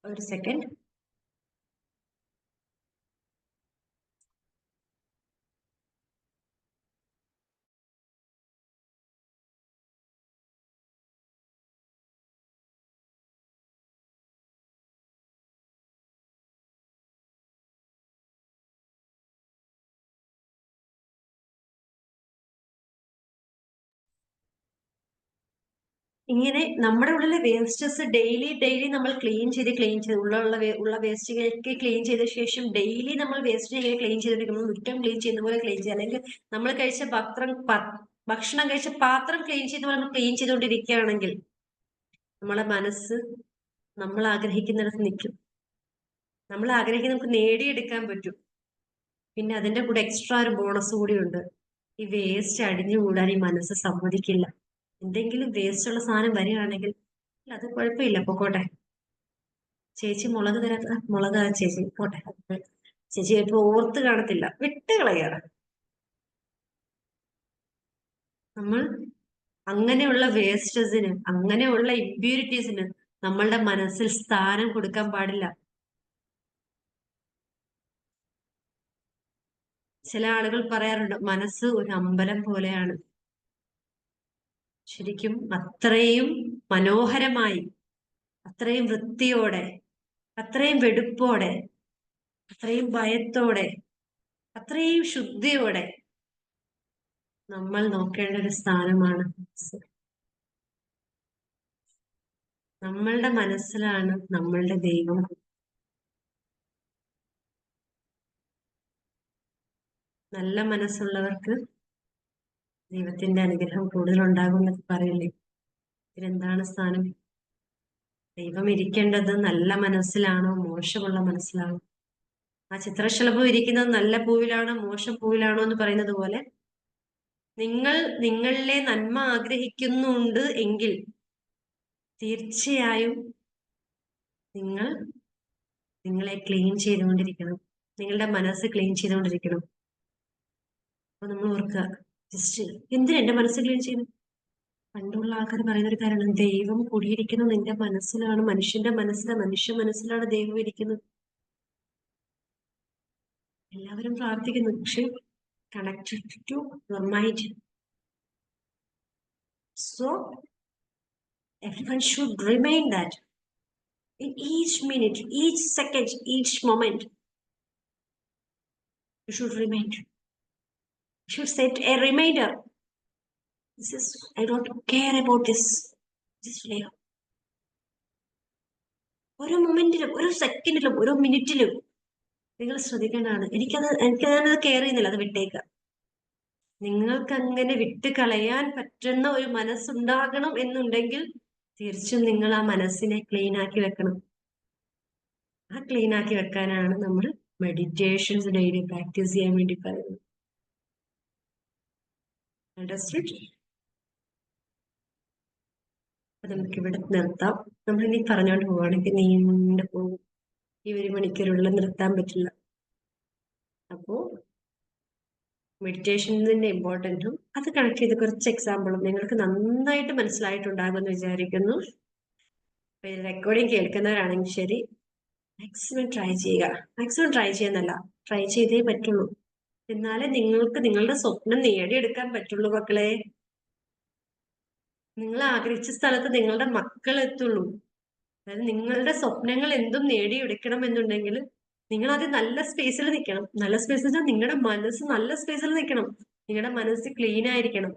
ഒരു സെക്കൻഡ്, ഇങ്ങനെ നമ്മുടെ ഉള്ളിലെ വേസ്റ്റസ് ഡെയിലി ഡെയിലി നമ്മൾ ക്ലീൻ ചെയ്ത് ഉള്ള വേസ്റ്റുകൾക്ക് ക്ലീൻ ചെയ്ത ശേഷം ഡെയിലി നമ്മൾ വേസ്റ്റ് ഇങ്ങനെ ക്ലീൻ ചെയ്തിരിക്കുമ്പോൾ മുറ്റം ക്ലീൻ ചെയ്യുന്ന പോലെ ക്ലീൻ ചെയ്യുക, അല്ലെങ്കിൽ നമ്മൾ കഴിച്ച ഭക്ഷണം കഴിച്ച പാത്രം ക്ലീൻ ചെയ്ത് നമ്മൾ ക്ലീൻ ചെയ്തുകൊണ്ടിരിക്കുകയാണെങ്കിൽ നമ്മളെ മനസ്സ് നമ്മൾ ആഗ്രഹിക്കുന്നിടത്ത് നിൽക്കും. നമ്മൾ ആഗ്രഹിക്കുന്ന നമുക്ക് നേടിയെടുക്കാൻ പറ്റും. പിന്നെ അതിന്റെ കൂടെ എക്സ്ട്രാ ഒരു ബോണസ് കൂടിയുണ്ട്. ഈ വേസ്റ്റ് അടിഞ്ഞുകൂടാൻ ഈ മനസ്സ് സമ്മതിക്കില്ല. എന്തെങ്കിലും വേസ്റ്റ് ഉള്ള സാധനം വരികയാണെങ്കിൽ അത് കുഴപ്പമില്ല, പൊക്കോട്ടെ. ചേച്ചി മുളക് തരാത്ത മുളക് ചേച്ചി പോട്ടെ, ചേച്ചി ഇപ്പൊ ഓർത്ത് കാണത്തില്ല, വിട്ട് കളയാറ്. നമ്മൾ അങ്ങനെയുള്ള വേസ്റ്റസിന്, അങ്ങനെയുള്ള ഇമ്പ്യൂരിറ്റീസിന് നമ്മളുടെ മനസ്സിൽ സ്ഥാനം കൊടുക്കാൻ പാടില്ല. ചില ആളുകൾ പറയാറുണ്ട് മനസ്സ് ഒരു അമ്പലം പോലെയാണ്. ശരിക്കും അത്രയും മനോഹരമായി, അത്രയും വൃത്തിയോടെ, അത്രയും വെടുപ്പോടെ, അത്രയും ഭയത്തോടെ, അത്രയും ശുദ്ധിയോടെ നമ്മൾ നോക്കേണ്ട ഒരു സ്ഥാനമാണ് മനസ്സ്. നമ്മളുടെ മനസ്സിലാണ് നമ്മളുടെ ദൈവം. നല്ല മനസ്സുള്ളവർക്ക് ദൈവത്തിന്റെ അനുഗ്രഹം കൂടുതലുണ്ടാകുമെന്ന് പറയില്ലേ? ഇതിലെന്താണ് സ്ഥാനം? ദൈവം ഇരിക്കേണ്ടത് നല്ല മനസ്സിലാണോ മോശമുള്ള മനസ്സിലാണോ? ആ ചിത്രശലഭം ഇരിക്കുന്നത് നല്ല പൂവിലാണോ മോശം പൂവിലാണോ എന്ന് പറയുന്നത് പോലെ, നിങ്ങൾ നിങ്ങളിലെ നന്മ ആഗ്രഹിക്കുന്നുണ്ട് എങ്കിൽ തീർച്ചയായും നിങ്ങൾ നിങ്ങളെ ക്ലീൻ ചെയ്തുകൊണ്ടിരിക്കണം, നിങ്ങളുടെ മനസ്സ് ക്ലീൻ ചെയ്തുകൊണ്ടിരിക്കണം. അപ്പൊ നമ്മൾ ഓർക്കുക, ജസ്റ്റ് എന്തിനാ എന്റെ മനസ്സ് ക്ലീൻ ചെയ്യുന്നത്? പണ്ടുള്ള ആൾക്കാർ പറയുന്ന ഒരു കാര്യമാണ്, ദൈവം കുടിയിരിക്കുന്നത് നിന്റെ മനസ്സിലാണ്, മനുഷ്യ മനസ്സിലാണ് ദൈവം ഇരിക്കുന്നത്. എല്ലാവരും പ്രാർത്ഥിക്കുന്നു, പക്ഷെ connected to your mind. So everyone should remain that in each minute, each second, each moment, you should remain. You should set a reminder. This is, I don't care about this. Just live. ഓരോ മൊമെന്റിലും, ഓരോ സെക്കൻഡിലും, ഓരോ മിനിറ്റിലും നിങ്ങൾ ശ്രദ്ധിക്കേണ്ടതാണ്. എനിക്കത് care ചെയ്യുന്നില്ല, അത് വിട്ടേക്കുക. നിങ്ങൾക്ക് അങ്ങനെ വിട്ട് കളയാൻ പറ്റുന്ന ഒരു മനസ്സുണ്ടാകണം എന്നുണ്ടെങ്കിൽ തീർച്ചയായും നിങ്ങൾ ആ മനസ്സിനെ ക്ലീൻ ആക്കി വെക്കണം. ആ ക്ലീൻ ആക്കി വെക്കാനാണ് നമ്മൾ മെഡിറ്റേഷൻസ് ഡെയിലി പ്രാക്ടീസ് ചെയ്യാൻ വേണ്ടി പറയുന്നത്. അണ്ടർസ്റ്റുഡ്? അപ്പൊ നമുക്ക് ഇവിടെ നിർത്താം. നമ്മളിനി പറഞ്ഞുകൊണ്ട് പോവുകയാണെങ്കിൽ നീണ്ടു പോകും. ഈ 1 മണിക്കൂറുള്ള നിർത്താൻ പറ്റില്ല. അപ്പോ മെഡിറ്റേഷൻസിന്റെ ഇമ്പോർട്ടൻറ്റും അത് കണക്ട് ചെയ്ത് കുറച്ച് എക്സാമ്പിളും നിങ്ങൾക്ക് നന്നായിട്ട് മനസ്സിലായിട്ടുണ്ടാകുമെന്ന് വിചാരിക്കുന്നു. റെക്കോർഡിങ് കേൾക്കുന്നവരാണെങ്കിൽ ശരി, മാക്സിമം ട്രൈ ചെയ്യുക. മാക്സിമം ട്രൈ ചെയ്യുന്നല്ല, ട്രൈ ചെയ്തേ പറ്റുള്ളൂ. എന്നാലേ നിങ്ങൾക്ക് നിങ്ങളുടെ സ്വപ്നം നേടിയെടുക്കാൻ പറ്റുള്ളൂ മക്കളെ. നിങ്ങൾ ആഗ്രഹിച്ച സ്ഥലത്ത് നിങ്ങളുടെ മക്കൾ എത്തുള്ളൂ. അതായത് നിങ്ങളുടെ സ്വപ്നങ്ങൾ എന്തും നേടിയെടുക്കണം എന്നുണ്ടെങ്കിൽ നിങ്ങൾ ആദ്യം നല്ല സ്പേസിൽ നിൽക്കണം. നല്ല സ്പേസിൽ വെച്ചാൽ നിങ്ങളുടെ മനസ്സ് നല്ല സ്പേസിൽ നിൽക്കണം. നിങ്ങളുടെ മനസ്സ് ക്ലീൻ ആയിരിക്കണം.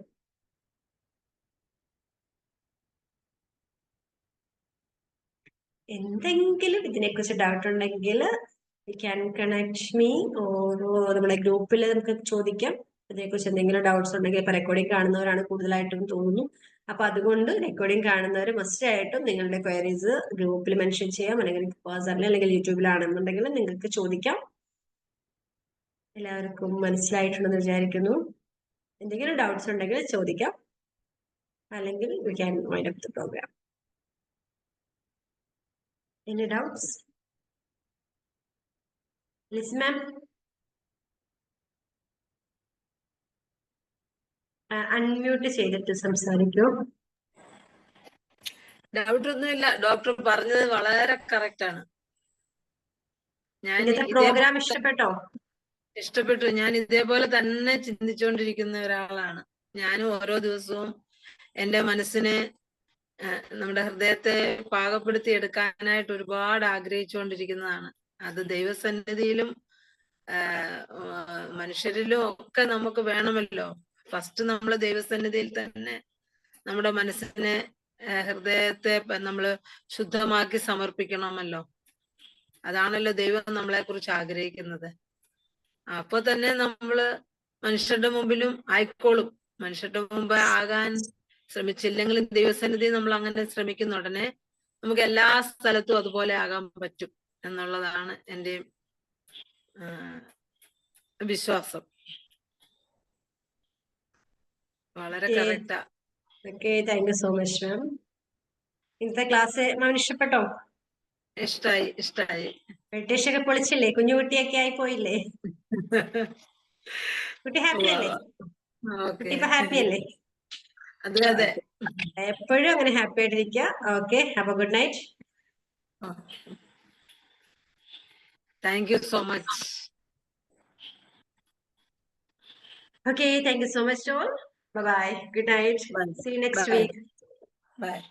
എന്തെങ്കിലും ഇതിനെക്കുറിച്ച് ഡൗട്ട് ഉണ്ടെങ്കിൽ You can connect me or നമ്മുടെ ഗ്രൂപ്പിൽ നമുക്ക് ചോദിക്കാം. ഇതിനെക്കുറിച്ച് എന്തെങ്കിലും ഡൗട്ട്സ് ഉണ്ടെങ്കിൽ ഇപ്പൊ റെക്കോർഡിംഗ് കാണുന്നവരാണ് കൂടുതലായിട്ടും തോന്നുന്നു. അപ്പൊ അതുകൊണ്ട് റെക്കോർഡിംഗ് കാണുന്നവർ മസ്റ്റ് ആയിട്ടും നിങ്ങളുടെ ക്വയറീസ് ഗ്രൂപ്പിൽ മെൻഷൻ ചെയ്യാം, അല്ലെങ്കിൽ പേഴ്സണലി അല്ലെങ്കിൽ യൂട്യൂബിലാണെന്നുണ്ടെങ്കിൽ നിങ്ങൾക്ക് ചോദിക്കാം. എല്ലാവർക്കും മനസ്സിലായിട്ടുണ്ടെന്ന് വിചാരിക്കുന്നു. എന്തെങ്കിലും ഡൗട്ട്സ് ഉണ്ടെങ്കിൽ ചോദിക്കാം, അല്ലെങ്കിൽ we can wind up the program. Any doubts? Liz ma'am? Unmute ചെയ്തിട്ട് സംസാരിക്കൂ. ഡൗട്ട് ഒന്നുമില്ല, ഡോക്ടർ പറഞ്ഞത് വളരെ കറക്റ്റ് ആണ്. ഞാൻ ഇന്നത്തെ പ്രോഗ്രാം ഇഷ്ടപ്പെട്ടോ? ഇഷ്ടപ്പെട്ടു. ഞാൻ ഇതേപോലെ തന്നെ ചിന്തിച്ചുകൊണ്ടിരിക്കുന്ന ഒരാളാണ്. ഞാനും ഓരോ ദിവസവും എൻ്റെ മനസ്സിനെ നമ്മുടെ ഹൃദയത്തെ പാകപ്പെടുത്തി എടുക്കാനായിട്ട് ഒരുപാട് ആഗ്രഹിച്ചുകൊണ്ടിരിക്കുന്നതാണ്. അത് ദൈവസന്നിധിയിലും മനുഷ്യരിലും ഒക്കെ നമുക്ക് വേണമല്ലോ. ഫസ്റ്റ് നമ്മൾ ദൈവസന്നിധിയിൽ തന്നെ നമ്മുടെ മനസ്സിനെ ഹൃദയത്തെ നമ്മൾ ശുദ്ധമാക്കി സമർപ്പിക്കണമല്ലോ. അതാണല്ലോ ദൈവം നമ്മളെ കുറിച്ച് ആഗ്രഹിക്കുന്നത്. അപ്പൊ തന്നെ നമ്മള് മനുഷ്യരുടെ മുമ്പിലും ആയിക്കോളും. മനുഷ്യരുടെ മുമ്പ് ആകാൻ ശ്രമിച്ചില്ലെങ്കിലും ദൈവസന്നിധി നമ്മൾ അങ്ങനെ ശ്രമിക്കുന്ന ഉടനെ നമുക്ക് എല്ലാ സ്ഥലത്തും അതുപോലെ ആകാൻ പറ്റും എന്നുള്ളതാണ് എൻ്റെ വിശ്വാസം. വളരെ correct. Okay, thank you so much ma'am. ഇന്നത്തെ ക്ലാസ് മാം ഇഷ്ടപ്പെട്ടോ? ഇഷ്ടായി. വെക്കേഷൻ ഒക്കെ പൊളിച്ചില്ലേ? കുഞ്ഞുകുട്ടിയൊക്കെ ആയി പോയില്ലേ? കുട്ടി ഹാപ്പി അല്ലേ? കുട്ടി ഇപ്പൊ ഹാപ്പി അല്ലേ? അതെ. എപ്പോഴും അങ്ങനെ ഹാപ്പി ആയിട്ടിരിക്കുക. Okay, have A good night. Thank you so much. Okay, thank you so much all. Bye bye. Good night. See you next week. Bye.